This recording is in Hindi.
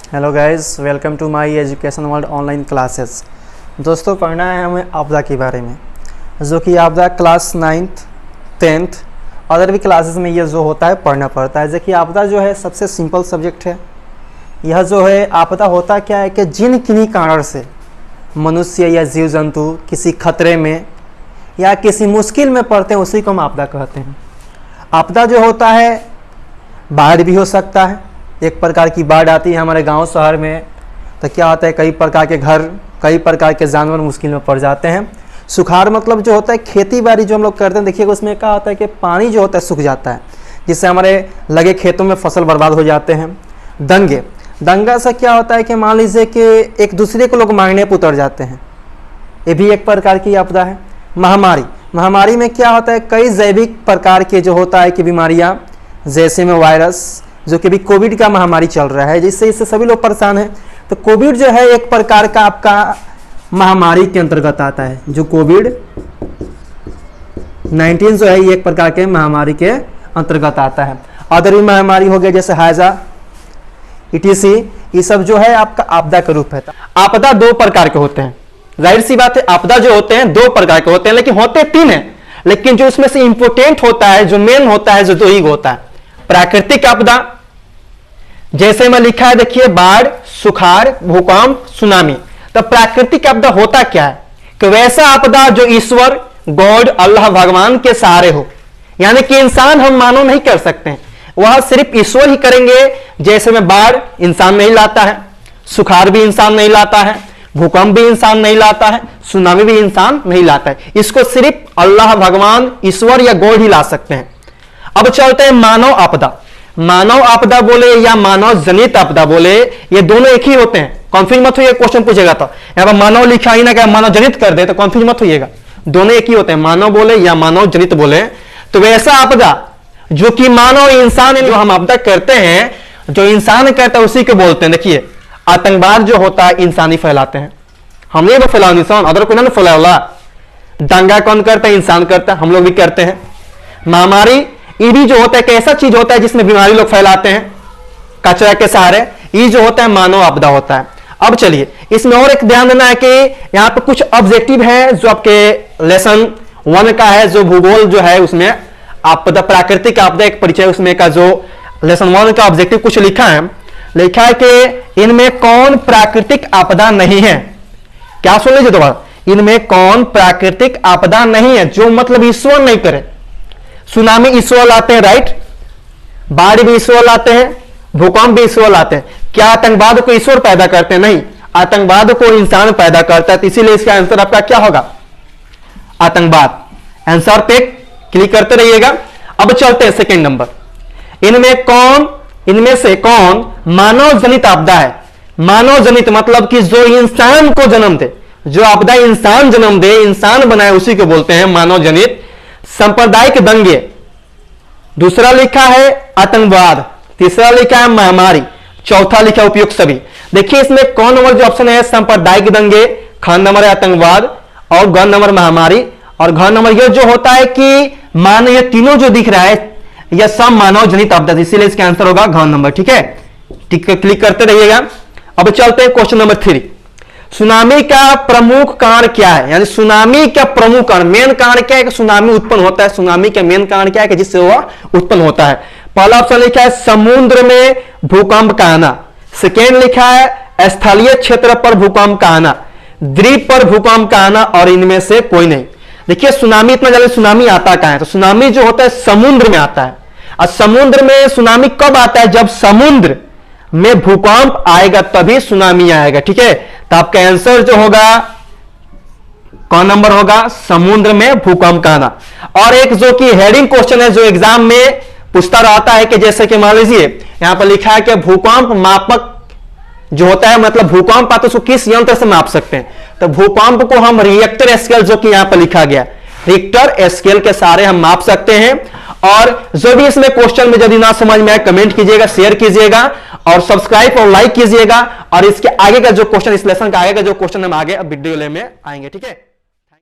Hello guys, welcome to my education world online classes. दोस्तों, पढ़ना है हमें आपदा के बारे में, जो कि आपदा क्लास 9th 10th अदर भी क्लासेस में ये जो होता है पढ़ना पड़ता है। जैसे आपदा जो है सबसे सिंपल सब्जेक्ट है। यह जो है आपदा होता क्या है कि जिन किन्हीं कारण से मनुष्य या जीव जंतु किसी खतरे में या किसी मुश्किल में पड़ते हैं उसी को हम आपदा कहते हैं। आपदा जो होता है बाढ़ भी हो सकता है। एक प्रकार की बाढ़ आती है हमारे गांव शहर में, तो क्या होता है कई प्रकार के घर, कई प्रकार के जानवर मुश्किल में पड़ जाते हैं। सुखाड़ मतलब जो होता है खेती बाड़ी जो हम लोग करते हैं, देखिएगा उसमें क्या होता है कि पानी जो होता है सूख जाता है, जिससे हमारे लगे खेतों में फसल बर्बाद हो जाते हैं। दंगा से क्या होता है कि मान लीजिए कि एक दूसरे को लोग मारने पर उतर जाते हैं, ये भी एक प्रकार की आपदा है। महामारी में क्या होता है कई जैविक प्रकार के जो होता है कि बीमारियाँ, जैसे में वायरस, जो कि भी कोविड का महामारी चल रहा है, जिससे इससे सभी लोग परेशान हैं। तो कोविड जो है एक प्रकार का आपका महामारी के अंतर्गत आता है। जो कोविड-19 जो है ये एक प्रकार के महामारी के अंतर्गत आता है। अदर भी महामारी हो गया जैसे हैजा, ETC, ये सब जो है आपका आपदा का रूप है। आपदा दो प्रकार के होते हैं, जाहिर सी बात है। आपदा जो होते हैं दो प्रकार के होते हैं, लेकिन होते तीन हैं। लेकिन जो उसमें से इंपोर्टेंट होता है, जो मेन होता है, जो दो ही होता है। प्राकृतिक आपदा, जैसे में लिखा है देखिए, बाढ़, सुखाड़, भूकंप, सुनामी। तो प्राकृतिक आपदा होता क्या है कि वैसा आपदा जो ईश्वर, गॉड, अल्लाह, भगवान के सहारे हो, यानी कि इंसान हम मानव नहीं कर सकते हैं, वह सिर्फ ईश्वर ही करेंगे। जैसे में बाढ़ इंसान नहीं लाता है, सुखाड़ भी इंसान नहीं लाता है, भूकंप भी इंसान नहीं लाता है, सुनामी भी इंसान नहीं लाता है। इसको सिर्फ अल्लाह, भगवान, ईश्वर या गॉड ही ला सकते हैं। अब चलते हैं मानव आपदा। मानव आपदा बोले या मानव जनित आपदा बोले, ये दोनों एक ही होते हैं। कॉन्फ्यूज मत होइए, क्वेश्चन पूछेगा तो यहाँ पर मानव लिखा ही ना क्या मानव जनित कर दे, तो कॉन्फ्यूज मत होइएगा। दोनों एक ही होते हैं, मानव बोले या मानव जनित बोले। तो वैसा आपदा जो कि मानव इंसान जो हम आपदा करते हैं, जो इंसान करता है उसी को बोलते हैं। देखिए, आतंकवाद जो होता है इंसान ही फैलाते हैं, हम नहीं फैलाओ इंसान, अदर कोई ना फैला। दंगा कौन करता है? इंसान करता है, हम लोग भी करते हैं। महामारी ये भी जो होता है कैसा चीज होता है जिसमें बीमारी लोग फैलाते हैं कचरा के सहारे, ये जो होता है मानव आपदा होता है। अब चलिए इसमें और एक ध्यान देना है कि यहाँ पे कुछ ऑब्जेक्टिव है जो आपके लेसन 1 का है, जो भूगोल जो है उसमें आपदा, प्राकृतिक आपदा एक परिचय, उसमें का जो लेसन 1 का ऑब्जेक्टिव कुछ लिखा है कि इनमें कौन प्राकृतिक आपदा नहीं है। क्या सुन लीजिए दोबारा, इनमें कौन प्राकृतिक आपदा नहीं है, जो मतलब ईश्वर नहीं करे। सुनामी ईश्वर लाते हैं, राइट। बाढ़ भी ईश्वर लाते हैं, भूकंप भी ईश्वर लाते हैं। क्या आतंकवाद को ईश्वर पैदा करते हैं? नहीं, आतंकवाद को इंसान पैदा करता है। तो इसीलिए इसका आंसर आपका क्या होगा? आतंकवाद। आंसर पे क्लिक करते रहिएगा। अब चलते हैं सेकंड नंबर। इनमें से कौन मानव जनित आपदा है? मानव जनित मतलब कि जो इंसान को जन्म दे, जो आपदा इंसान जन्म दे, इंसान बनाए, उसी को बोलते हैं मानव जनित। सांप्रदायिक दंगे, दूसरा लिखा है आतंकवाद, तीसरा लिखा है महामारी, चौथा लिखा है उपयुक्त सभी। देखिए इसमें कौन नंबर जो ऑप्शन है? सांप्रदायिक दंगे, ख नंबर है आतंकवाद, और ग नंबर महामारी, और घ नंबर ये जो होता है कि मान, ये तीनों जो दिख रहा है यह सब मानव जनित आपदा, इसीलिए इसका आंसर होगा घ नंबर। ठीक है, क्लिक करते रहिएगा। अब चलते हैं क्वेश्चन नंबर 3। सुनामी का प्रमुख कारण क्या है? यानी सुनामी का प्रमुख कारण, मेन कारण क्या है कि सुनामी उत्पन्न होता है। सुनामी का मेन कारण क्या है कि जिससे वह उत्पन्न होता है? पहला ऑप्शन लिखा है समुद्र में भूकंप का आना, सेकेंड लिखा है स्थलीय क्षेत्र पर भूकंप का आना, द्वीप पर भूकंप का आना, और इनमें से कोई नहीं। देखिए सुनामी, इतना जल्दी सुनामी आता कहां है? तो सुनामी जो होता है समुद्र में आता है। और समुद्र में सुनामी कब आता है? जब समुद्र में भूकंप आएगा तभी सुनामी आएगा। ठीक है, तो आपका आंसर जो होगा कौन नंबर होगा? समुद्र में भूकंप का आना। और एक जो कि हेडिंग क्वेश्चन है जो एग्जाम में पूछता रहता है कि जैसे कि मान लीजिए यहां पर लिखा है कि भूकंप मापक जो होता है, मतलब भूकंप आता है उसको किस यंत्र से माप सकते हैं? तो भूकंप को हम रिएक्टर स्केल, जो कि यहां पर लिखा गया रिक्टर स्केल के सहारे हम माप सकते हैं। और जो भी इसमें क्वेश्चन में यदि ना समझ में आए कमेंट कीजिएगा, शेयर कीजिएगा, और सब्सक्राइब और लाइक कीजिएगा। और इसके आगे का जो क्वेश्चन, इस लेसन का आगे का जो क्वेश्चन हम आगे वीडियो में आएंगे। ठीक है।